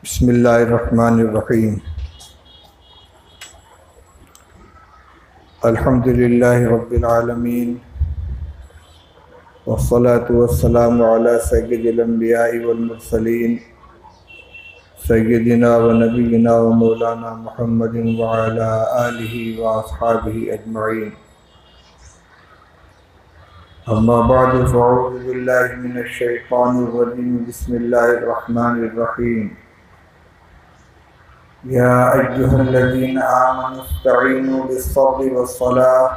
بسم اللہ الرحمن الرحیم الحمد للہ رب العالمین والصلاة والسلام علی سید الانبیاء والمرسلین سیدنا و نبینا و مولانا محمد وعلی آلہ واصحابہ اجمعین اما بعد فاعوذ باللہ من الشیطان الرجیم بسم اللہ الرحمن الرحیم یا ایہا الذین آمنوا استعینوا بالصبر والصلاۃ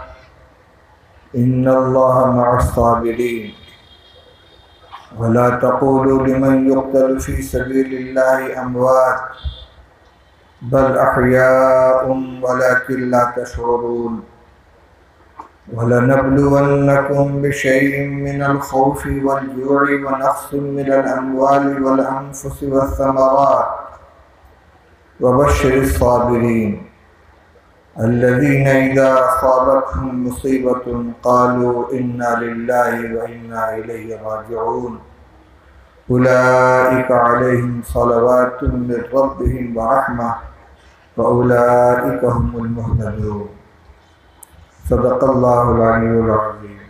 ان اللہ مع الصابرین ولا تقولوا لمن يقتل في سبيل الله اموات بل احیاء ولكن لا تشعرون وَلَنَبْلُوَنَّكُمْ بِشَيْءٍ مِّنَ الْخَوْفِ وَالْجُوعِ وَنَقْصٍ مِّنَ الْأَمْوَالِ وَالْأَنفُسِ وَالثَّمَرَاتِ وَبَشِّرِ الصَّابِرِينَ الَّذِينَ إِذَا أَصَابَتْهُم مُّصِيبَةٌ قَالُوا إِنَّا لِلَّهِ وَإِنَّا إِلَيْهِ رَاجِعُونَ أُولَٰئِكَ عَلَيْهِمْ صَلَوَاتٌ مِّن رَّبِّهِمْ وَرَحْمَةٌ وَأُولَٰئِكَ هُمُ الْمُهْتَدُونَ صدق اللہ العلی العظیم۔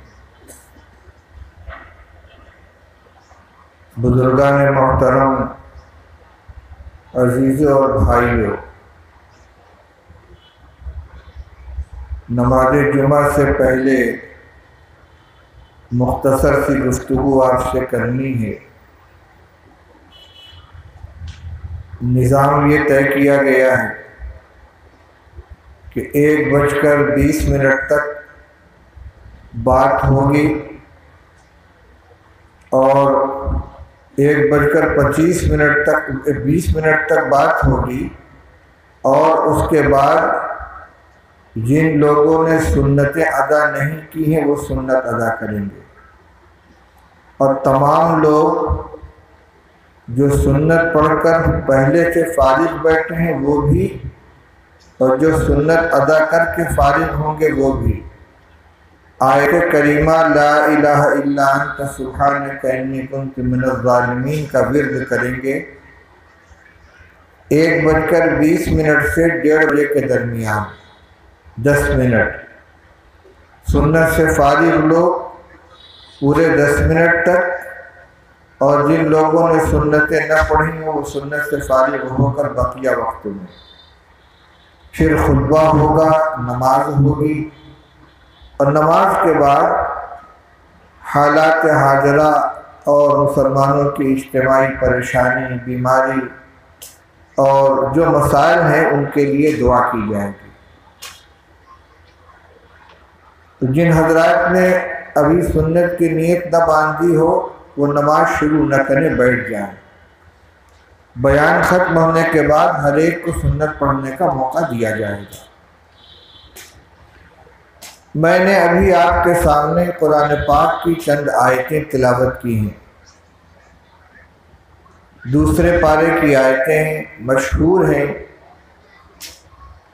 بزرگان محترم، عزیزوں اور بھائیوں، نماز جمعہ سے پہلے مختصر سی گفتگو آپ سے کرنی ہے۔ نظام یہ طے کیا گیا ہے کہ 1:20 تک بات ہوگی اور 1:25 تک 20 منٹ تک بات ہوگی، اور اس کے بعد جن لوگوں نے سنتیں ادا نہیں کی ہیں وہ سنت ادا کریں گے، اور تمام لوگ جو سنت پڑھ کر پہلے سے فارغ بیٹھے ہیں وہ بھی، اور جو سنت ادا کر کے فارغ ہوں گے وہ بھی آیت کریمہ لا الہ الا انت سبحانک انی کنت من الظالمین کا ورد کریں گے 1:20 سے 1:30 بجے کے درمیان 10 منٹ۔ سنت سے فارغ لوگ پورے 10 منٹ تک، اور جن لوگوں نے سنتیں نہ پڑھی ہیں وہ سنت سے فارغ ہو کر بقیہ وقت میں، پھر خطبہ ہوگا، نماز ہوگی، اور نماز کے بعد حالات حاضرہ اور مسلمانوں کی اجتماعی پریشانی، بیماری اور جو مسائل ہیں ان کے لیے دعا کی جائے گی۔ تو جن حضرات نے ابھی سنت کی نیت نہ باندھی ہو وہ نماز شروع نہ کریں، بیٹھ جائیں۔ بیان ختم ہونے کے بعد ہر ایک کو سنت پڑھنے کا موقع دیا جائے گا۔ میں نے ابھی آپ کے سامنے قرآن پاک کی چند آیتیں تلاوت کی ہیں، دوسرے پارے کی آیتیں مشہور ہیں،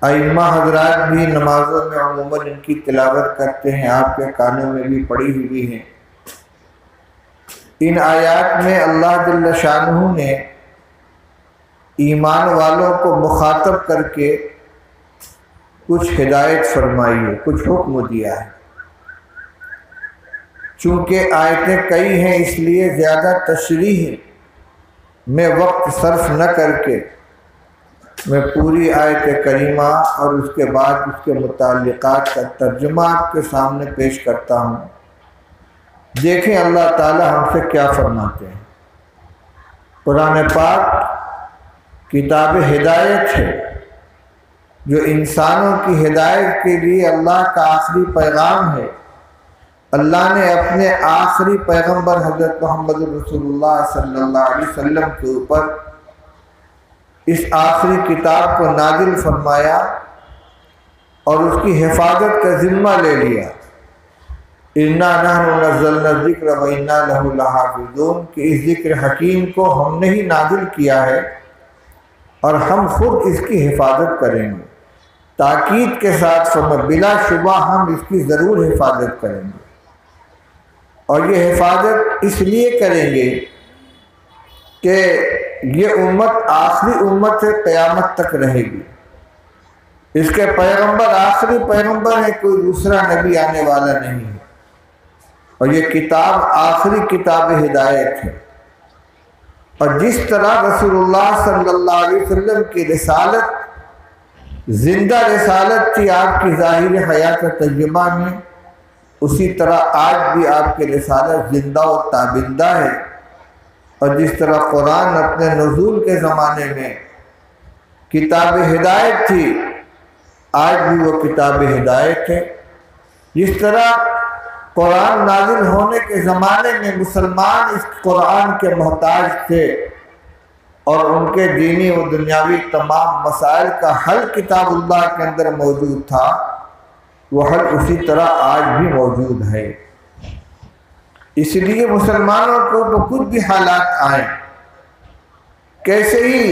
ائمہ حضرات بھی نمازوں میں عموماً ان کی تلاوت کرتے ہیں، آپ کے کانوں میں بھی پڑی ہوئی ہیں۔ ان آیات میں اللہ جل شانہ نے ایمان والوں کو مخاطب کر کے کچھ ہدایت فرمائی ہے، کچھ حکم دیا ہے۔ چونکہ آیتیں کئی ہیں اس لیے زیادہ تشریح میں وقت صرف نہ کر کے میں پوری آیت کریمہ اور اس کے بعد اس کے متعلقات کا ترجمہ آپ کے سامنے پیش کرتا ہوں۔ دیکھیں اللہ تعالی ہم سے کیا فرماتے ہیں۔ قرآن پاک کتاب ہدایت ہے، جو انسانوں کی ہدایت کے لیے اللہ کا آخری پیغام ہے۔ اللہ نے اپنے آخری پیغمبر حضرت محمد رسول اللہ صلی اللہ علیہ وسلم کے اوپر اس آخری کتاب کو نازل فرمایا اور اس کی حفاظت کا ذمہ لے لیا۔ اِنَّا نَحْنُ نَزَّلْنَا الذِّكْرَ وَإِنَّا لَهُ لَحَافِظُونَ کہ اس ذکر حکیم کو ہم نے ہی نازل کیا ہے اور ہم خود اس کی حفاظت کریں گے۔ تاکید کے ساتھ بلا شبہ ہم اس کی ضرور حفاظت کریں گے، اور یہ حفاظت اس لیے کریں گے کہ یہ امت آخری امت ہے، قیامت تک رہے گی، اس کے پیغمبر آخری پیغمبر ہے، کوئی دوسرا نبی آنے والا نہیں ہے، اور یہ کتاب آخری کتاب ہدایت ہے۔ اور جس طرح رسول اللہ صلی اللہ علیہ وسلم کی رسالت زندہ رسالت تھی آپ کی ظاہر حیات طیبہ میں، اسی طرح آج بھی آپ کی رسالت زندہ و تابندہ ہے۔ اور جس طرح قرآن اپنے نزول کے زمانے میں کتاب ہدایت تھی، آج بھی وہ کتاب ہدایت ہے۔ جس طرح قرآن نازل ہونے کے زمانے میں مسلمان اس قرآن کے محتاج تھے اور ان کے دینی و دنیاوی تمام مسائل کا حل کتاب اللہ کے اندر موجود تھا، وہ حل اسی طرح آج بھی موجود ہے۔ اس لیے مسلمانوں کو کچھ بھی حالات آئیں، کیسے ہی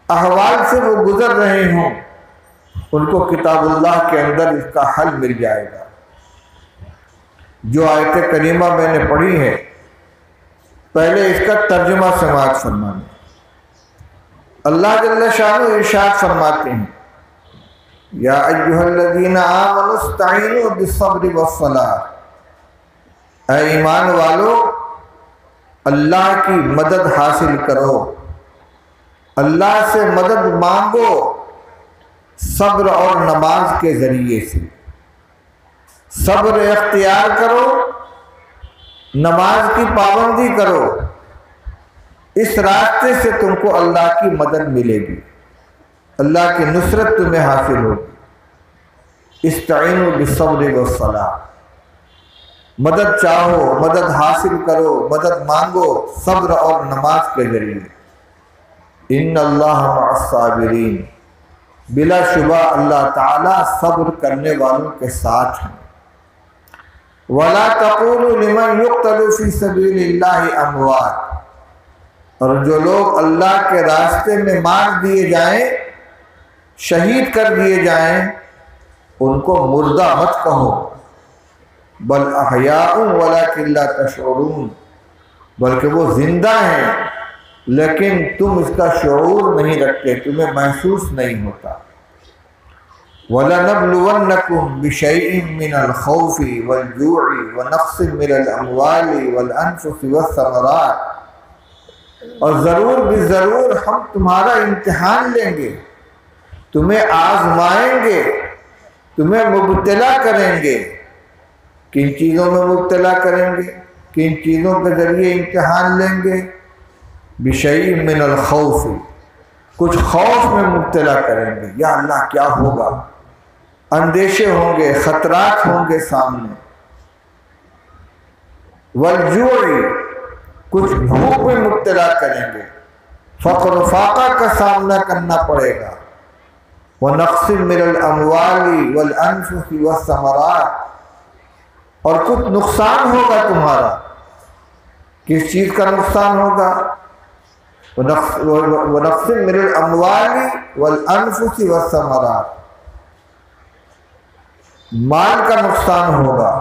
احوال سے وہ گزر رہے ہوں، ان کو کتاب اللہ کے اندر اس کا حل مل جائے گا۔ جو آیت کریمہ میں نے پڑھی ہے، پہلے اس کا ترجمہ سماعت فرمانا۔ اللہ جل شانہ ارشاد فرماتے ہیں، یا ایھا الذین آمنوا استعینوا بالصبر والصلاۃ، اے ایمان والو اللہ کی مدد حاصل کرو، اللہ سے مدد مانگو صبر اور نماز کے ذریعے سے۔ صبر اختیار کرو، نماز کی پابندی کرو، اس راستے سے تم کو اللہ کی مدد ملے گی، اللہ کی نصرت تمہیں حاصل ہوگی۔ استعینوا بالصبر والصلاۃ، مدد چاہو، مدد حاصل کرو، مدد مانگو صبر اور نماز کے ذریعے۔ ان اللہ مع الصابرین، بلا شبہ اللہ تعالیٰ صبر کرنے والوں کے ساتھ ہیں۔ وَلَا تَقُولُوا لِمَنْ يُقْتَلُ فِي سَبِيلِ اللَّهِ أَمْوَاتٌ، اور جو لوگ اللہ کے راستے میں مار دیے جائیں، شہید کر دیے جائیں، ان کو مردہ مت کہو، بل احیاء ولکن لا تشعرون، بلکہ وہ زندہ ہیں لیکن تم اس کا شعور نہیں رکھتے، تمہیں محسوس نہیں ہوتا۔ وَلَنَبْلُوَنَّكُمْ بِشَيْءٍ مِّنَ الْخَوْفِ وَالْجُوعِ وَنَقْصٍ مِّنَ الْأَمْوَالِ وَالْأَنفُسِ وَالثَّمَرَاتِ، اور ضرور بھی ضرور ہم تمہارا امتحان لیں گے، تمہیں آزمائیں گے، تمہیں مبتلا کریں گے۔ کن چیزوں میں مبتلا کریں گے، کن چیزوں کے ذریعے امتحان لیں گے؟ بشیء من الخوف، کچھ خوف میں مبتلا کریں گے، یا اللہ کیا ہوگا، اندیشے ہوں گے، خطرات ہوں گے سامنے۔ والجوع، کچھ بھوک میں مبتلا کریں گے، فقر و فاقہ کا سامنا کرنا پڑے گا۔ ونقص من الاموال والانفس والثمرات، اور کچھ نقصان ہوگا تمہارا۔ کس چیز کا نقصان ہوگا؟ ونقص من الاموال والانفس والثمرات، مال کا نقصان ہوگا،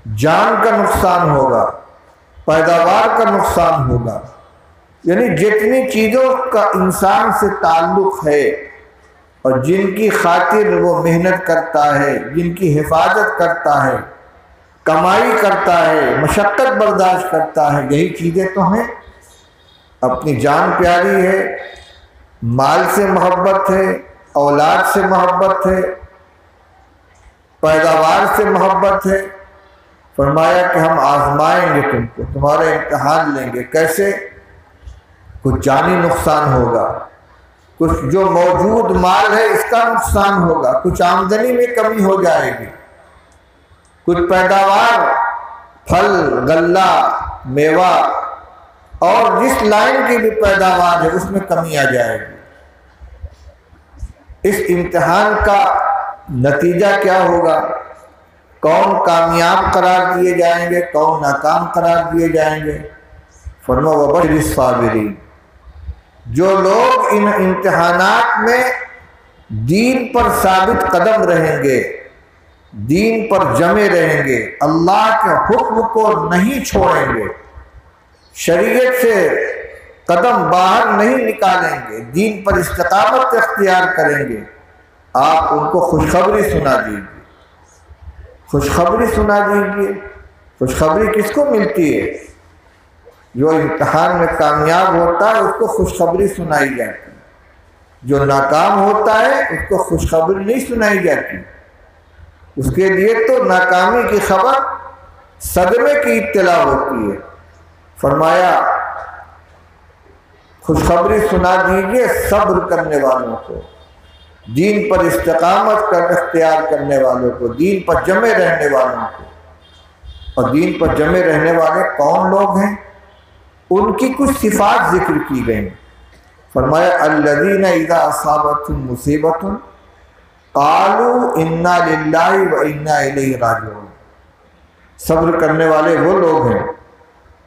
جان کا نقصان ہوگا، پیداوار کا نقصان ہوگا، یعنی جتنی چیزوں کا انسان سے تعلق ہے اور جن کی خاطر وہ محنت کرتا ہے، جن کی حفاظت کرتا ہے، کمائی کرتا ہے، مشقت برداشت کرتا ہے، یہی چیزیں تو ہیں۔ اپنی جان پیاری ہے، مال سے محبت ہے، اولاد سے محبت ہے، پیداوار سے محبت ہے۔ فرمایا کہ ہم آزمائیں گے تم کو، تمہارا امتحان لیں گے۔ کیسے؟ کچھ جانی نقصان ہوگا، کچھ جو موجود مال ہے اس کا نقصان ہوگا، کچھ آمدنی میں کمی ہو جائے گی، کچھ پیداوار، پھل، غلہ، میوہ اور جس لائن کی بھی پیداوار ہے اس میں کمی آ جائے گی۔ اس امتحان کا نتیجہ کیا ہوگا؟ کون کامیاب قرار دیے جائیں گے، کون ناکام قرار دیے جائیں گے؟ فرمایا وَبَشِّرِ الصَّابِرِينَ، جو لوگ ان امتحانات میں دین پر ثابت قدم رہیں گے، دین پر جمے رہیں گے، اللہ کے حکم کو نہیں چھوڑیں گے، شریعت سے قدم باہر نہیں نکالیں گے، دین پر استقامت اختیار کریں گے، آپ ان کو خوشخبری سنا دیجیے۔ خوشخبری سنا دیجیے۔ خوشخبری کس کو ملتی ہے؟ جو امتحان میں کامیاب ہوتا ہے اس کو خوشخبری سنائی جاتی ہے، جو ناکام ہوتا ہے اس کو خوشخبری نہیں سنائی جاتی، اس کے لیے تو ناکامی کی خبر، صدمے کی اطلاع ہوتی ہے۔ فرمایا خوشخبری سنا دیجیے صبر کرنے والوں کو، دین پر استقامت کر اختیار کرنے والوں کو، دین پر جمے رہنے والوں کو۔ اور دین پر جمے رہنے والے کون لوگ ہیں؟ ان کی کچھ صفات ذکر کی گئیں۔ فرمایا الذین اذا اصابتهم مصیبۃ قالوا انا للہ وانا الیہ راجعون۔ صبر کرنے والے وہ لوگ ہیں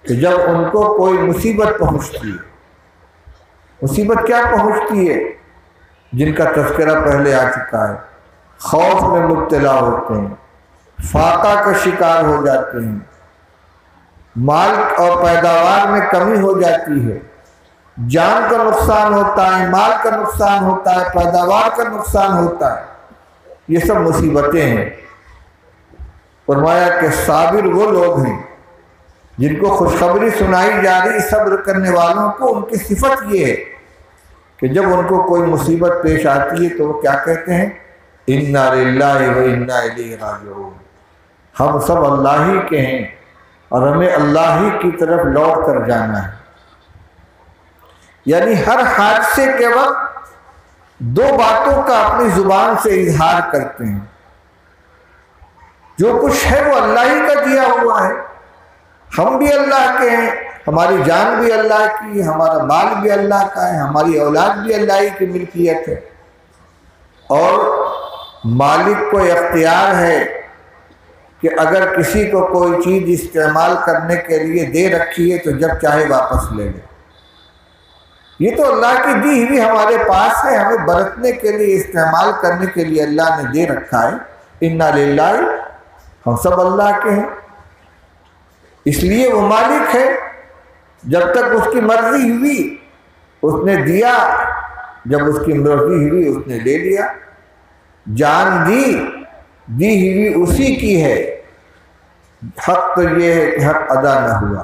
کہ جب ان کو کوئی مصیبت پہنچتی ہے، مصیبت کیا پہنچتی ہے؟ جن کا تذکرہ پہلے آ چکا ہے، خوف میں مبتلا ہوتے ہیں، فاقہ کا شکار ہو جاتے ہیں، مال اور پیداوار میں کمی ہو جاتی ہے، جان کا نقصان ہوتا ہے، مال کا نقصان ہوتا ہے، پیداوار کا نقصان ہوتا ہے، یہ سب مصیبتیں ہیں۔ فرمایا کہ صابر وہ لوگ ہیں جن کو خوشخبری سنائی جا رہی صبر کرنے والوں کو، ان کی صفت یہ ہے کہ جب ان کو کوئی مصیبت پیش آتی ہے تو وہ کیا کہتے ہیں؟ انا للہ و انا الیہ راجعون۔ ہم سب اللہ ہی کے ہیں اور ہمیں اللہ ہی کی طرف لوٹ کر جانا ہے۔ یعنی ہر حادثے کے وقت دو باتوں کا اپنی زبان سے اظہار کرتے ہیں، جو کچھ ہے وہ اللہ ہی کا دیا ہوا ہے، ہم بھی اللہ کے ہیں، ہماری جان بھی اللہ کی ہے، ہمارا مال بھی اللہ کا ہے، ہماری اولاد بھی اللہ ہی کی ملکیت ہے، اور مالک کو اختیار ہے کہ اگر کسی کو کوئی چیز استعمال کرنے کے لیے دے رکھی ہے تو جب چاہے واپس لے لے۔ یہ تو اللہ کی دی ہوئی ہمارے پاس ہے، ہمیں برتنے کے لیے، استعمال کرنے کے لیے اللہ نے دے رکھا ہے۔ انا للہ، ہم سب اللہ کے ہیں، اس لیے وہ مالک ہے۔ جب تک اس کی مرضی ہوئی اس نے دیا، جب اس کی مرضی ہوئی اس نے لے لیا۔ جان دی ہوئی اسی کی ہے، حق تو یہ ہے کہ حق ادا نہ ہوا۔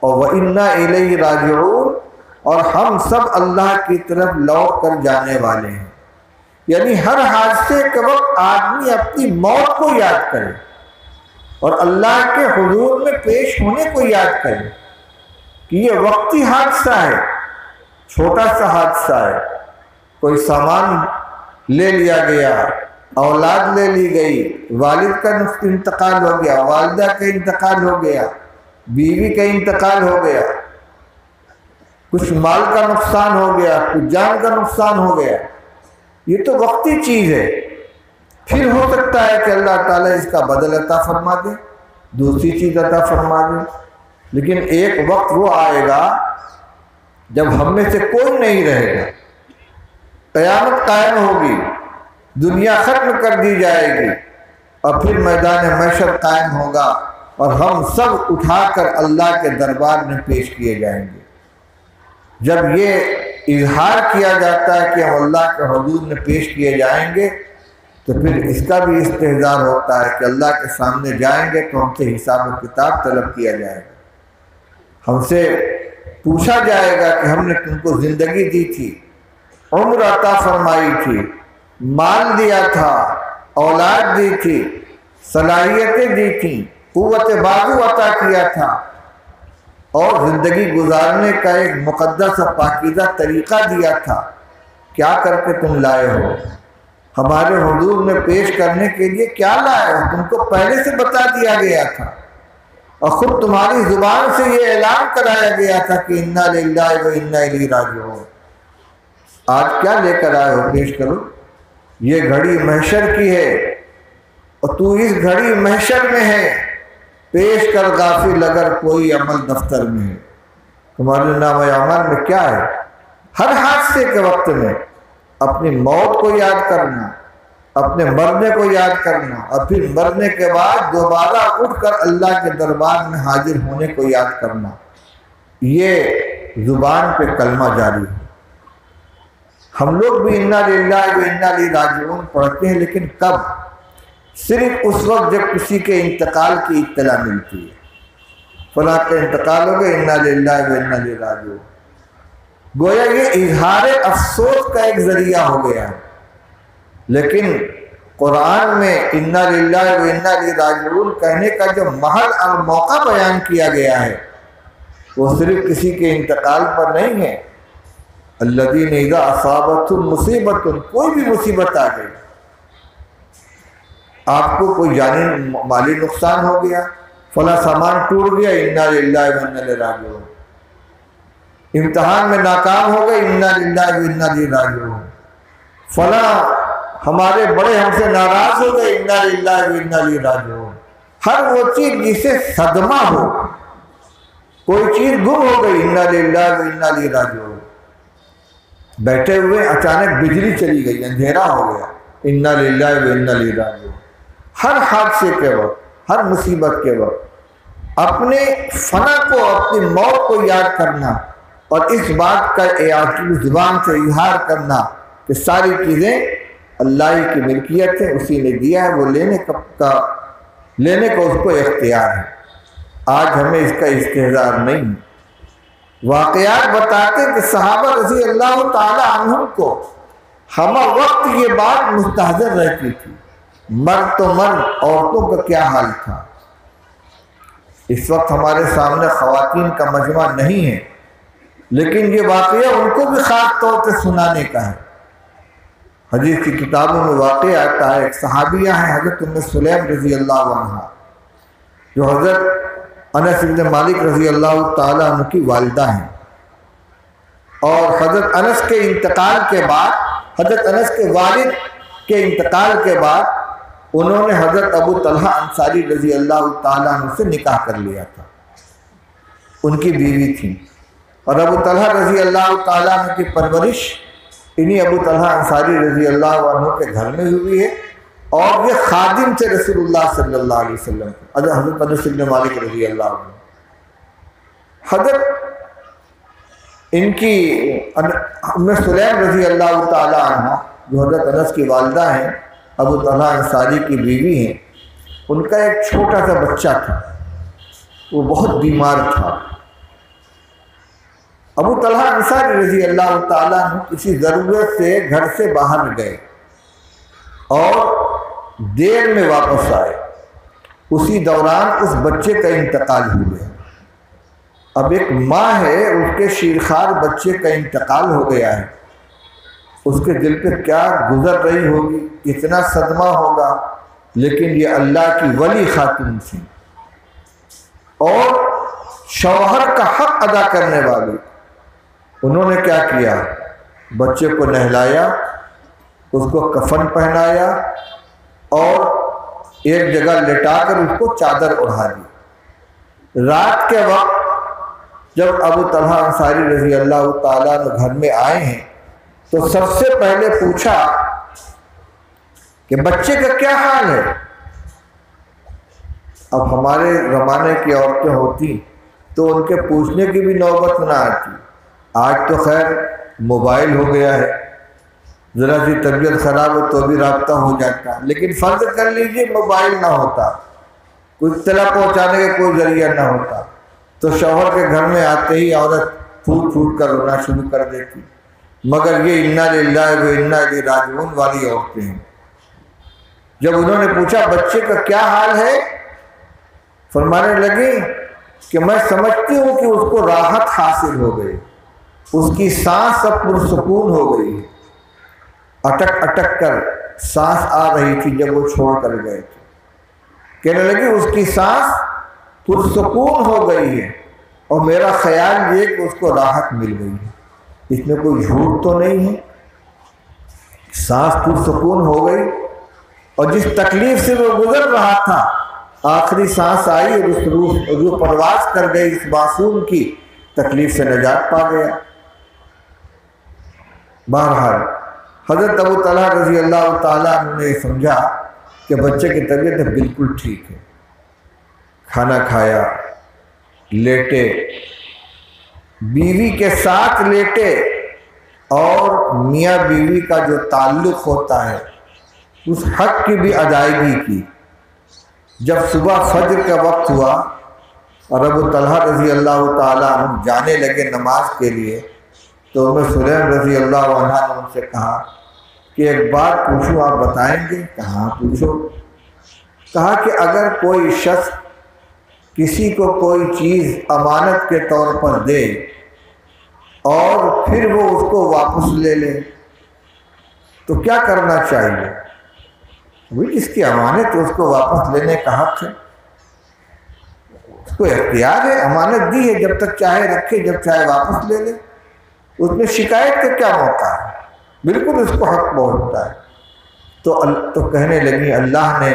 اور وَإِنَّا إِلَيْهِ رَاجِعُونَ، اور ہم سب اللہ کی طرف لوٹ کر جانے والے ہیں۔ یعنی ہر حادثے کے وقت آدمی اپنی موت کو یاد کرے اور اللہ کے حضور میں پیش ہونے کو یاد کرے کہ یہ وقتی حادثہ ہے، چھوٹا سا حادثہ ہے، کوئی سامان لے لیا گیا، اولاد لے لی گئی، والد کا انتقال ہو گیا، والدہ کا انتقال ہو گیا، بیوی کا انتقال ہو گیا، کچھ مال کا نقصان ہو گیا، کچھ جان کا نقصان ہو گیا، یہ تو وقتی چیز ہے۔ پھر ہو سکتا ہے کہ اللہ تعالیٰ اس کا بدل عطا فرما دے، دوسری چیز عطا فرما دے، لیکن ایک وقت وہ آئے گا جب ہم میں سے کوئی نہیں رہے گا، قیامت قائم ہوگی، دنیا ختم کر دی جائے گی، اور پھر میدان محشر قائم ہوگا اور ہم سب اٹھا کر اللہ کے دربار میں پیش کیے جائیں گے۔ جب یہ اظہار کیا جاتا ہے کہ ہم اللہ کے حضور میں پیش کیے جائیں گے تو پھر اس کا بھی استحضار ہوتا ہے کہ اللہ کے سامنے جائیں گے تو ہم سے حساب و کتاب طلب کیا جائے گا، ہم سے پوچھا جائے گا کہ ہم نے تم کو زندگی دی تھی، عمر عطا فرمائی تھی، مال دیا تھا، اولاد دی تھی، صلاحیتیں دی تھیں، قوت بازو عطا کیا تھا، اور زندگی گزارنے کا ایک مقدس اور پاکیزہ طریقہ دیا تھا، کیا کر کے تم لائے ہو؟ ہمارے حضور میں پیش کرنے کے لیے کیا لائے ہو؟ تم کو پہلے سے بتا دیا گیا تھا اور خود تمہاری زبان سے یہ اعلان کرایا گیا تھا کہ انا للہ و انا الیہ راجعون۔ آج کیا لے کر آئے ہو؟ پیش کرو۔ یہ گھڑی محشر کی ہے اور تو اس گھڑی محشر میں ہے، پیش کر غافل اگر کوئی عمل دفتر میں ہے۔ تمہارے نام اعمال میں کیا ہے؟ ہر حادثے کے وقت میں اپنی موت کو یاد کرنا، اپنے مرنے کو یاد کرنا، اور پھر مرنے کے بعد دوبارہ اٹھ کر اللہ کے دربار میں حاضر ہونے کو یاد کرنا، یہ زبان پہ کلمہ جاری ہے۔ ہم لوگ بھی انا للہ و انا الیہ راجعون پڑھتے ہیں، لیکن کب؟ صرف اس وقت جب کسی کے انتقال کی اطلاع ملتی ہے، فلاں کا انتقال ہو گیا، انا للہ و انا الیہ راجعون۔ گویا یہ اظہار افسوس کا ایک ذریعہ ہو گیا ہے، لیکن قرآن میں انا للہ و انا الیہ راجعون کہنے کا جو محل اور موقع بیان کیا گیا ہے وہ صرف کسی کے انتقال پر نہیں ہے۔ الذین اذا اصابتهم مصیبت، کوئی بھی مصیبت آ گئی، آپ کو کوئی جانی مالی نقصان ہو گیا، فلاں سامان ٹوٹ گیا، انا للہ و انا الیہ راجعون۔ امتحان میں ناکام ہو گئے، انا للہ و انا الیہ راجعون۔ فلاں ہمارے بڑے ہم سے ناراض ہو گئے، انا للہ و انا الیہ راجعون۔ ہر وہ چیز جسے صدمہ ہو، کوئی چیز گم ہو گئی، انا للہ و انا الیہ راجعون۔ بیٹھے ہوئے اچانک بجلی چلی گئی، اندھیرا ہو گیا، انا للہ و انا الیہ راجعون۔ ہر حادثے کے وقت، ہر مصیبت کے وقت اپنے فنا کو، اپنی موت کو یاد کرنا اور اس بات کا زبان سے اظہار کرنا کہ ساری چیزیں اللہ ہی کی ملکیت ہے، اسی نے دیا ہے، وہ لینے کا اس کو اختیار ہے۔ آج ہمیں اس کا استحضار نہیں۔ واقعات بتاتے کہ صحابہ رضی اللہ تعالی عنہم کو ہمہ وقت یہ بات مستحضر رہتی تھی، مرد تو مرد، عورتوں کا کیا حال تھا۔ اس وقت ہمارے سامنے خواتین کا مجمع نہیں ہے، لیکن یہ واقعہ ان کو بھی خاص طور پہ سنانے کا ہے۔ حدیث کی کتابوں میں واقعہ آتا ہے، ایک صحابیہ ہے حضرت ام سلیم رضی اللہ عنہ، جو حضرت انس بن مالک رضی اللہ تعالیٰ عنہ کی والدہ ہیں، اور حضرت انس کے انتقال کے بعد، حضرت انس کے والد کے انتقال کے بعد انہوں نے حضرت ابو طلحہ انصاری رضی اللہ تعالیٰ عنہ سے نکاح کر لیا تھا، ان کی بیوی تھی، اور ابو طلحہ رضی اللہ تعالیٰ عنہ کی پرورش انہی ابو طلحہ انصاری رضی اللہ عنہ کے گھر میں ہوئی ہے، اور یہ خادم تھے رسول اللہ صلی اللہ علیہ وسلم، حضرت انس بن مالک رضی اللہ عنہ۔ حضرت ان کی ام سلیم رضی اللہ تعالی عنہ جو حضرت انس کی والدہ ہیں، ابو طلحہ انصاری کی بیوی ہیں، ان کا ایک چھوٹا سا بچہ تھا، وہ بہت بیمار تھا۔ ابو طلحہ انصاری رضی اللہ تعالیٰ عنہ کسی ضرورت سے گھر سے باہر گئے اور دیر میں واپس آئے، اسی دوران اس بچے کا انتقال ہو گیا۔ اب ایک ماں ہے، اس کے شیرخوار بچے کا انتقال ہو گیا ہے، اس کے دل پہ کیا گزر رہی ہوگی، کتنا صدمہ ہوگا، لیکن یہ اللہ کی ولی خاتون تھی اور شوہر کا حق ادا کرنے والی۔ انہوں نے کیا کیا؟ بچے کو نہلایا، اس کو کفن پہنایا اور ایک جگہ لٹا کر اس کو چادر اڑا دی۔ رات کے وقت جب ابو طلحہ انصاری رضی اللہ تعالیٰ عنہ گھر میں آئے ہیں تو سب سے پہلے پوچھا کہ بچے کا کیا حال ہے۔ اب ہمارے زمانے کی عورتیں ہوتی تو ان کے پوچھنے کی بھی نوبت نہ آتی، آج تو خیر موبائل ہو گیا ہے، ذرا سی طبیعت خراب ہو تو بھی رابطہ ہو جاتا، لیکن فرض کر لیجئے موبائل نہ ہوتا، کوئی اطلاع پہنچانے کا کوئی ذریعہ نہ ہوتا، تو شوہر کے گھر میں آتے ہی عورت پھوٹ پھوٹ کر رونا شروع کر دیتی۔ مگر یہ انا للہ و انا الیہ راجعون والی عورتیں ہیں۔ جب انہوں نے پوچھا بچے کا کیا حال ہے، فرمانے لگی کہ میں سمجھتی ہوں کہ اس کو راحت حاصل ہو گئی، اس کی سانس اب پرسکون ہو گئی، اٹک اٹک کر سانس آ رہی تھی جب وہ چھوڑ کر گئے تھے۔ کہنے لگی اس کی سانس پرسکون ہو گئی ہے، اور میرا خیال یہ کہ اس کو راحت مل گئی ہے، اس میں کوئی جھوٹ تو نہیں ہے، سانس پرسکون ہو گئی، اور جس تکلیف سے وہ گزر رہا تھا آخری سانس آئی اور اس روح پرواز کر گئی، اس معصوم کی تکلیف سے نجات پا گیا۔ بہرحال حضرت ابو طلحہ رضی اللہ تعالیٰ عنہ نے سمجھا کہ بچے کی طبیعت بالکل ٹھیک ہے، کھانا کھایا، لیٹے، بیوی کے ساتھ لیٹے اور میاں بیوی کا جو تعلق ہوتا ہے اس حق کی بھی ادائیگی کی۔ جب صبح فجر کا وقت ہوا اور ابو طلحہ رضی اللہ تعالیٰ عنہ جانے لگے نماز کے لیے تو ام سلیم رضی اللہ عنہ نے ان سے کہا کہ ایک بات پوچھوں، آپ بتائیں گے؟ کہا پوچھو۔ کہا کہ اگر کوئی شخص کسی کو کوئی چیز امانت کے طور پر دے اور پھر وہ اس کو واپس لے لے تو کیا کرنا چاہیے؟ وہ جس کی امانت ہے اس کو واپس لینے کا حق ہے، اس کو اختیار ہے، امانت دی ہے، جب تک چاہے رکھے، جب چاہے واپس لے لے، اس میں شکایت کا کیا موقع ہے؟ بالکل اس کو حق پہنچتا ہے۔ تو کہنے لگی اللہ نے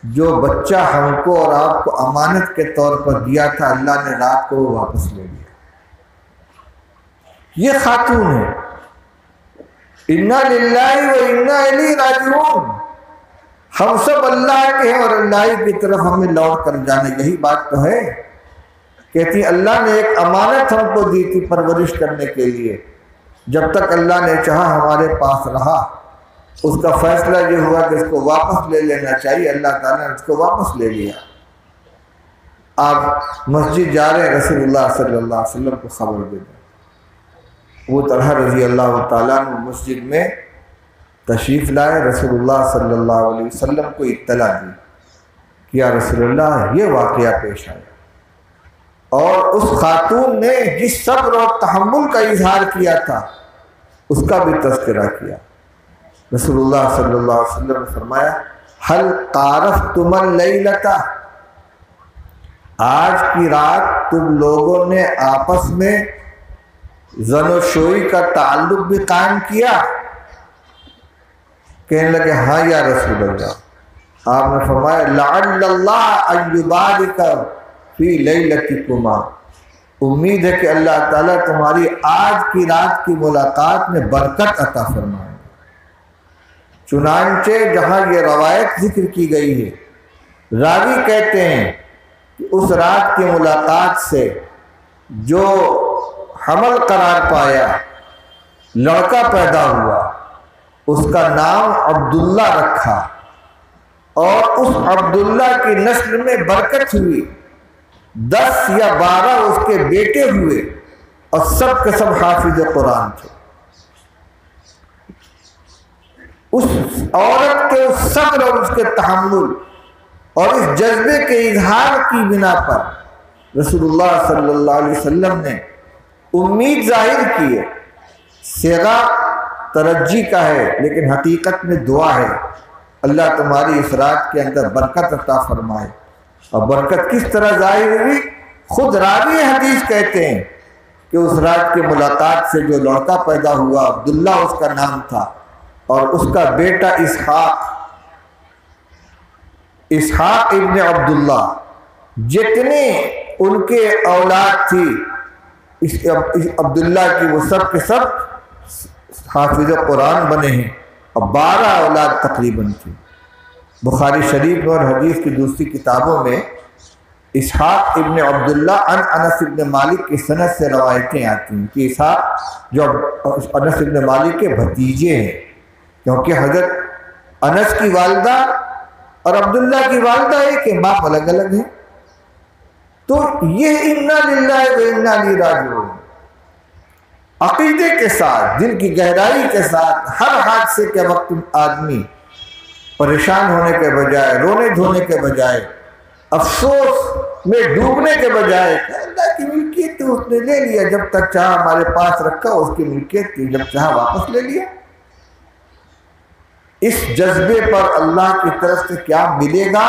جو بچہ ہم کو اور آپ کو امانت کے طور پر دیا تھا اللہ نے رات کو وہ واپس لے لیا۔ یہ خاتون ہے، انا للہ و انا الیہ راجعون، ہم سب اللہ کے ہیں اور اللہ کی طرف ہمیں لوٹ کر جانا، یہی بات تو ہے۔ کہتی اللہ نے ایک امانت ہم کو دی تھی پرورش کرنے کے لیے، جب تک اللہ نے چاہا ہمارے پاس رہا، اس کا فیصلہ یہ ہوا کہ اس کو واپس لے لینا چاہیے، اللہ تعالیٰ نے اس کو واپس لے لیا۔ آپ مسجد جا رہے ہیں، رسول اللہ صلی اللہ علیہ وسلم کو خبر دے دیں۔ وہ طلحہ رضی اللہ تعالیٰ عنہ مسجد میں تشریف لائے، رسول اللہ صلی اللہ علیہ وسلم کو اطلاع دی کہ یا رسول اللہ یہ واقعہ پیش آیا، اور اس خاتون نے جس صبر اور تحمل کا اظہار کیا تھا اس کا بھی تذکرہ کیا۔ رسول اللہ صلی اللہ علیہ وسلم نے فرمایا حل تعارفتم اللیلۃ، آج کی رات تم لوگوں نے آپس میں زن و شوئی کا تعلق بھی قائم کیا؟ کہنے لگے ہاں یا رسول اللہ۔ آپ نے فرمایا لعل اللہ ان یبارک فی لیلتکما، امید ہے کہ اللہ تعالیٰ تمہاری آج کی رات کی ملاقات میں برکت عطا فرمائے۔ چنانچہ جہاں یہ روایت ذکر کی گئی ہے، راوی کہتے ہیں کہ اس رات کی ملاقات سے جو حمل قرار پایا، لڑکا پیدا ہوا، اس کا نام عبداللہ رکھا، اور اس عبداللہ کی نسل میں برکت ہوئی، 10 یا 12 اس کے بیٹے ہوئے، اور سب کے سب حافظ قرآن تھے۔ اس عورت کے اس صبر اور اس کے تحمل اور اس جذبے کے اظہار کی بنا پر رسول اللہ صلی اللہ علیہ وسلم نے امید ظاہر کی ہے۔ صیغہ ترجی کا ہے لیکن حقیقت میں دعا ہے، اللہ تمہاری اس رات کے اندر برکت عطا فرمائے۔ اور برکت کس طرح ظاہر ہوئی؟ خود راوی حدیث کہتے ہیں کہ اس رات کی ملاقات سے جو لڑکا پیدا ہوا، عبداللہ اس کا نام تھا، اور اس کا بیٹا اسحاق ابن عبداللہ، جتنے ان کے اولاد تھی اس عبداللہ کی وہ سب کے سب حافظ قرآن بنے ہیں، اور 12 اولاد تقریباً تھی۔ بخاری شریف میں اور حدیث کی دوسری کتابوں میں اسحاق ابن عبداللہ عن انس ابن مالک کی سند سے روایتیں آتی ہیں کہ اسحاق جو انس ابن مالک کے بھتیجے ہیں، کیونکہ حضرت انس کی والدہ اور عبداللہ کی والدہ ایک ہیں، باپ الگ الگ ہیں۔ تو یہ انا للہ و انا الیہ راجعون عقیدے کے ساتھ، دل کی گہرائی کے ساتھ، ہر حادثے کے وقت آدمی پریشان ہونے کے بجائے، رونے دھونے کے بجائے، افسوس میں ڈوبنے کے بجائے، اللہ کی ملکیت تھی اس نے لے لیا، جب تک چاہا ہمارے پاس رکھا، اس کی ملکیت تھی، جب چاہا واپس لے لیا۔ اس جذبے پر اللہ کی طرف سے کیا ملے گا؟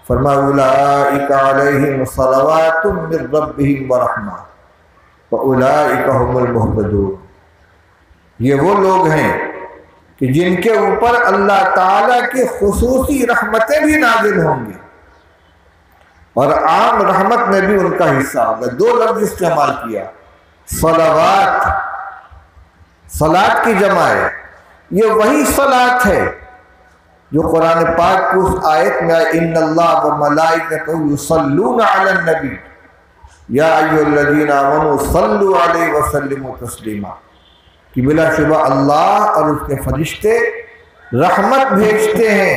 فرمایا اولئک علیہم صلوات من ربہم ورحمہ واولئک هم المہتدون، یہ وہ لوگ ہیں کہ جن کے اوپر اللہ تعالیٰ کی خصوصی رحمتیں بھی نازل ہوں گی، اور عام رحمت میں بھی ان کا حصہ ہوگا۔ 2 لفظ استعمال کیا، صلوات، صلاۃ کی جمع ہے، یہ وہی صلاۃ ہے جو قرآن پاک کو اس آیت میں ان اللہ و ملائکتہ یصلون علی النبی، یا ایھا الذین آمنوا صلوا علیہ وسلموا تسلیما، کہ بلا شبہ اللہ اور اس کے فرشتے رحمت بھیجتے ہیں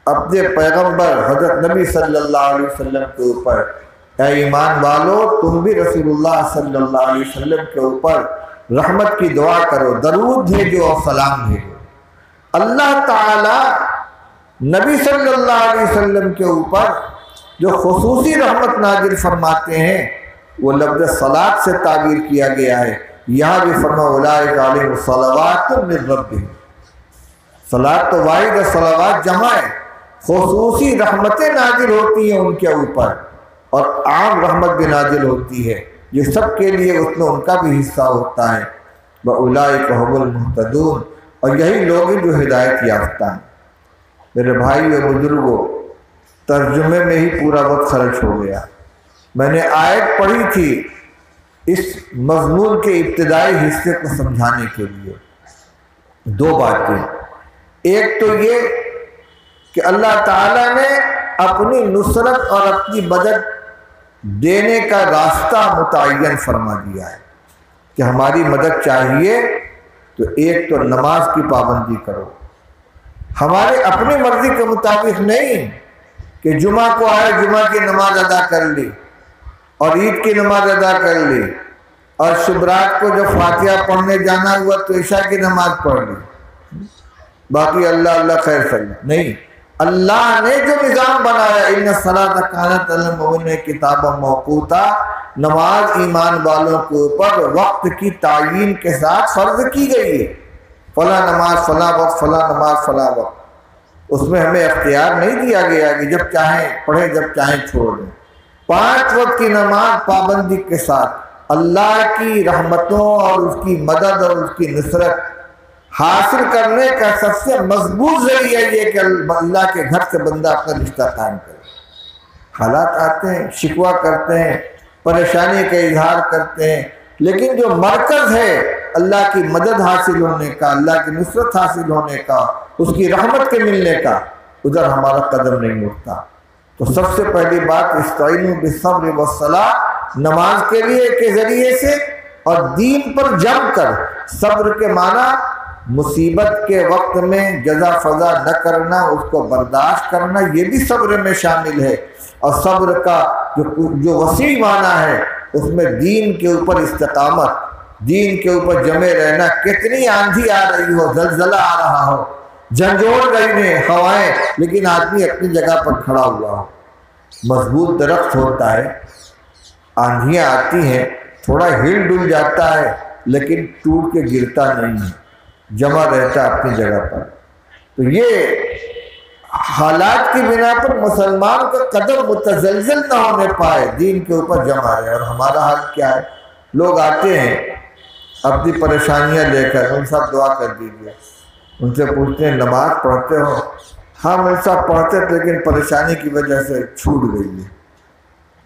اپنے پیغمبر حضرت نبی صلی اللہ علیہ وسلم کے اوپر۔ اے ایمان والو، تم بھی رسول اللہ صلی اللہ علیہ وسلم کے اوپر رحمت کی دعا کرو، درود بھیجو اور سلام بھیجو۔ اللہ تعالی نبی صلی اللہ علیہ وسلم کے اوپر جو خصوصی رحمت نازل فرماتے ہیں وہ لفظ صلاۃ سے تعبیر کیا گیا ہے۔ یہاں بھی فرمایا اولئک علیہم صلوات من ربہم، صلاۃ تو واحد ہے، صلوات جمع ہے، خصوصی رحمتیں نازل ہوتی ہیں ان کے اوپر اور عام رحمت بھی نازل ہوتی ہے، یہ سب کے لیے اس میں ان کا بھی حصہ ہوتا ہے۔ وَأُولَئِكَ هُمُ الْمُهْتَدُونَ، اور یہی لوگ ہیں جو ہدایت یافتہ ہیں۔ میرے بھائی و بزرگوں، ترجمے میں ہی پورا وقت خرچ ہو گیا۔ میں نے آیت پڑھی تھی اس مضمون کے ابتدائی حصے کو سمجھانے کے لیے۔ دو باتیں، ایک تو یہ کہ اللہ تعالیٰ نے اپنی نصرت اور اپنی مدد دینے کا راستہ متعین فرما دیا ہے کہ ہماری مدد چاہیے تو ایک تو نماز کی پابندی کرو، ہمارے اپنی مرضی کے مطابق نہیں کہ جمعہ کو آئے جمعہ کی نماز ادا کر لی اور عید کی نماز ادا کر لی اور شب رات کو جب فاتحہ پڑھنے جانا ہوا تو عشاء کی نماز پڑھ لی، باقی اللہ اللہ خیر صلی نہیں۔ اللہ نے جو نظام بنایا ان الصلاۃ کانت علی المؤمنین کتابا موقوتا، نماز ایمان والوں کے اوپر وقت کی تعیین کے ساتھ فرض کی گئی ہے، فلاں نماز فلاں وقت، فلاں نماز فلاں وقت، اس میں ہمیں اختیار نہیں دیا گیا کہ جب چاہیں پڑھیں جب چاہیں چھوڑ دیں۔ 5 وقت کی نماز پابندی کے ساتھ اللہ کی رحمتوں اور اس کی مدد اور اس کی نصرت حاصل کرنے کا سب سے مضبوط ذریعہ یہ کہ اللہ کے گھر سے بندہ اپنا رشتہ قائم کرے۔ حالات آتے ہیں، شکوہ کرتے ہیں، پریشانی کا اظہار کرتے ہیں، لیکن جو مرکز ہے اللہ کی مدد حاصل ہونے کا، اللہ کی نصرت حاصل ہونے کا، اس کی رحمت کے ملنے کا، ادھر ہمارا قدم نہیں اٹھتا۔ تو سب سے پہلی بات استعینوا بالصبر والصلاۃ، نماز کے لیے کے ذریعے سے اور دین پر جم کر۔ صبر کے معنی مصیبت کے وقت میں جزا فضا نہ کرنا، اس کو برداشت کرنا، یہ بھی صبر میں شامل ہے۔ اور صبر کا جو وسیع معنی ہے اس میں دین کے اوپر استقامت، دین کے اوپر جمے رہنا، کتنی آندھی آ رہی ہو، زلزلہ آ رہا ہو، جھنجھوڑ رہی ہیں ہوائیں، لیکن آدمی اپنی جگہ پر کھڑا ہوا ہو۔ مضبوط درخت ہوتا ہے، آندھیاں آتی ہیں، تھوڑا ہل ڈل جاتا ہے لیکن ٹوٹ کے گرتا نہیں ہے، جمع رہتا ہے اپنی جگہ پر۔ تو یہ حالات کی بنا پر مسلمان کا قدم متزلزل نہ ہونے پائے، دین کے اوپر جمع رہے۔ اور ہمارا حال کیا ہے؟ لوگ آتے ہیں اپنی پریشانیاں لے کر، ان صاحب دعا کر دیجیے، ان سے پوچھتے ہیں نماز پڑھتے ہو؟ ہاں ان صاحب پڑھتے تھے لیکن پریشانی کی وجہ سے چھوٹ گئی ہے۔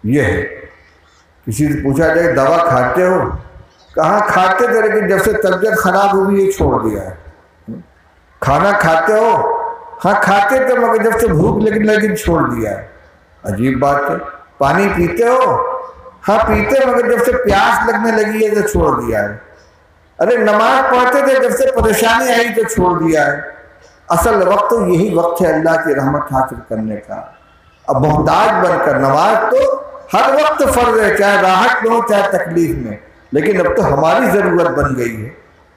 یہ ہے، کسی سے پوچھا جائے دوا کھاتے ہو؟ کہاں کھاتے تھے لیکن جب سے طبیعت خراب ہوئی یہ چھوڑ دیا ہے۔ کھانا کھاتے ہو؟ ہاں کھاتے تھے مگر جب سے بھوک لیکن چھوڑ دیا ہے۔ عجیب بات ہے۔ پانی پیتے ہو؟ ہاں پیتے مگر جب سے پیاس لگنے لگی ہے تو چھوڑ دیا ہے۔ ارے نماز پڑھتے تھے جب سے پریشانی آئی تو چھوڑ دیا ہے۔ اصل وقت تو یہی وقت ہے اللہ کی رحمت حاصل کرنے کا۔ اب محتاج بن کر، نماز تو ہر وقت فرض ہے، چاہے راحت میں ہو چاہے تکلیف میں، لیکن اب تو ہماری ضرورت بن گئی ہے۔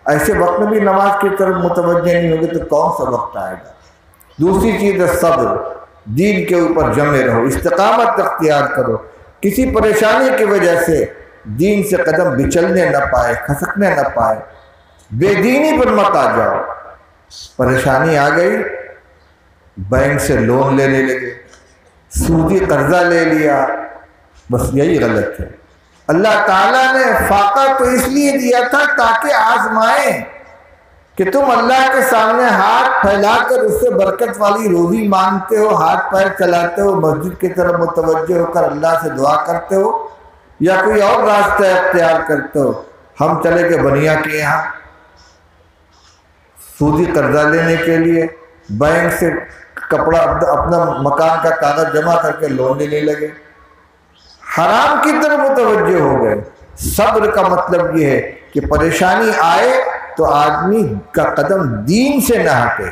ایسے وقت میں بھی نماز کی طرف متوجہ نہیں ہوگے تو کون سا وقت آئے گا؟ دوسری چیز ہے صبر، دین کے اوپر جمے رہو، استقامت اختیار کرو، کسی پریشانی کی وجہ سے دین سے قدم بچلنے نہ پائے، کھسکنے نہ پائے، بے دینی پر مت آ جاؤ۔ پریشانی آ گئی، بینک سے لون لینے لگے، سودی قرضہ لے لیا، بس یہی غلط ہے۔ اللہ تعالیٰ نے فاقہ تو اس لیے دیا تھا تاکہ آزمائیں کہ تم اللہ کے سامنے ہاتھ پھیلا کر اس سے برکت والی روزی مانگتے ہو، ہاتھ پیر چلاتے ہو، مسجد کی طرف متوجہ ہو کر اللہ سے دعا کرتے ہو، یا کوئی اور راستہ اختیار کرتے ہو۔ ہم چلے گئے بنیا کے یہاں سودی قرضہ لینے کے لیے، بینک سے اپنا مکان کا کاغذ جمع کر کے لون لینے لگے۔ حرام کی طرف متوجہ ہو گئے۔ صبر کا مطلب یہ ہے کہ پریشانی آئے تو آدمی کا قدم دین سے نہ ہٹے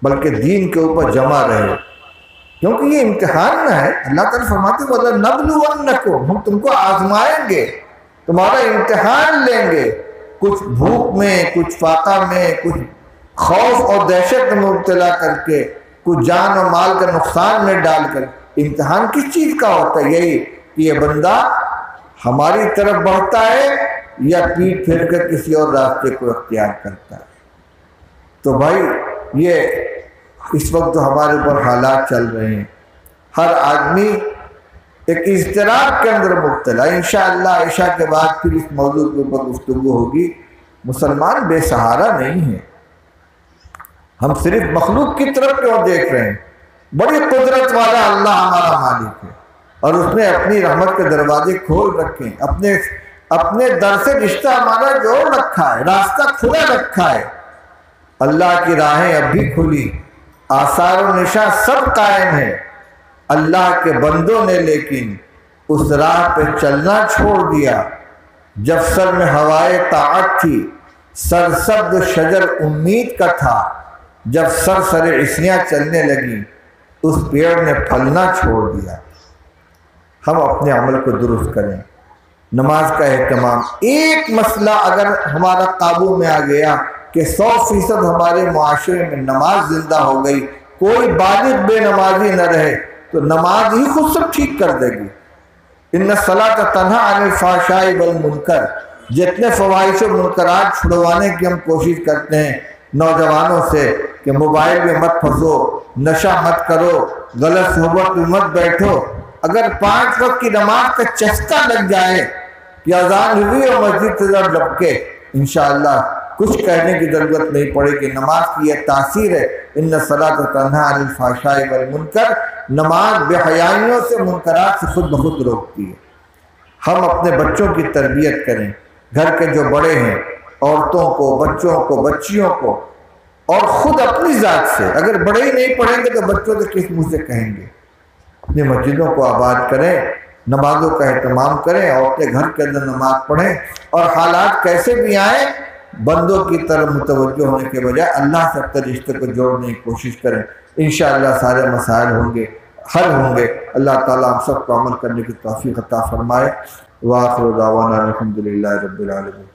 بلکہ دین کے اوپر جمع رہے، کیونکہ یہ امتحان نہ ہے۔ اللہ تعالیٰ فرماتے ہیں وَلَنَبْلُوَنَّكُمْ، ہم تم کو آزمائیں گے، تمہارا امتحان لیں گے، کچھ بھوک میں، کچھ فاقہ میں، کچھ خوف اور دہشت میں مبتلا کر کے، کچھ جان و مال کا نقصان میں ڈال کر۔ امتحان کس چیز کا ہوتا ہے؟ یہی کہ یہ بندہ ہماری طرف بڑھتا ہے یا پیٹ پھیر کر کسی اور راستے کو اختیار کرتا ہے۔ تو بھائی یہ اس وقت جو ہمارے اوپر حالات چل رہے ہیں، ہر آدمی ایک اضطراب کے اندر مبتلا۔ انشاءاللہ عشاء کے بعد پھر اس موضوع کے اوپر گفتگو ہوگی۔ مسلمان بے سہارا نہیں ہے، ہم صرف مخلوق کی طرف کیوں دیکھ رہے ہیں؟ بڑی قدرت والا اللہ ہمارا مالک ہے، اور اس نے اپنی رحمت کے دروازے کھول رکھے ہیں، اپنے در سے رشتہ ہمارا جوڑ رکھا ہے، راستہ کھلا رکھا ہے۔ اللہ کی راہیں اب بھی کھلی، آثار و نشاں سب قائم ہے۔ اللہ کے بندوں نے لیکن اس راہ پہ چلنا چھوڑ دیا۔ جب سر میں ہوائے طاعت تھی، سرسبز شجر امید کا تھا، جب سر عصیاں چلنے لگی، اس پیڑ نے پھلنا چھوڑ دیا۔ ہم اپنے عمل کو درست کریں، نماز کا اہتمام۔ ایک مسئلہ اگر ہمارا قابو میں آ گیا کہ 100% ہمارے معاشرے میں نماز زندہ ہو گئی، کوئی بالغ بے نمازی نہ رہے، تو نماز ہی خود سب ٹھیک کر دے گی۔ ان الصلاۃ تنہی عن الفحشاء والمنکر، جتنے فواحش و منکرات چھڑوانے کی ہم کوشش کرتے ہیں نوجوانوں سے کہ موبائل میں مت پھنسو، نشہ مت کرو، غلط صحبت میں مت بیٹھو، اگر 5 وقت کی نماز کا چسکا لگ جائے کہ اذان ہوئی اور مسجد سے جب لپکے، انشاءاللہ کچھ کہنے کی ضرورت نہیں پڑے کہ نماز کی یہ تاثیر ہے۔ ان الصلاۃ تنہی عن الفحشاء والمنکر، نماز بے حیائیوں سے، منکرات سے خود بخود روکتی ہے۔ ہم اپنے بچوں کی تربیت کریں، گھر کے جو بڑے ہیں، عورتوں کو، بچوں کو، بچیوں کو، اور خود اپنی ذات سے۔ اگر بڑے ہی نہیں پڑھیں گے تو بچوں سے کس منہ سے کہیں گے؟ اپنی مسجدوں کو آباد کریں، نمازوں کا اہتمام کریں، اور اپنے گھر کے اندر نماز پڑھیں، اور حالات کیسے بھی آئیں بندوں کی طرف متوجہ ہونے کے بجائے اللہ سے اپنے رشتے کو جوڑنے کی کوشش کریں۔ انشاءاللہ سارے مسائل ہوں گے، حل ہوں گے۔ اللہ تعالیٰ ہم سب کو عمل کرنے کی توفیق عطا فرمائے۔ وآخر دعوانا الحمدللہ رب العالمین۔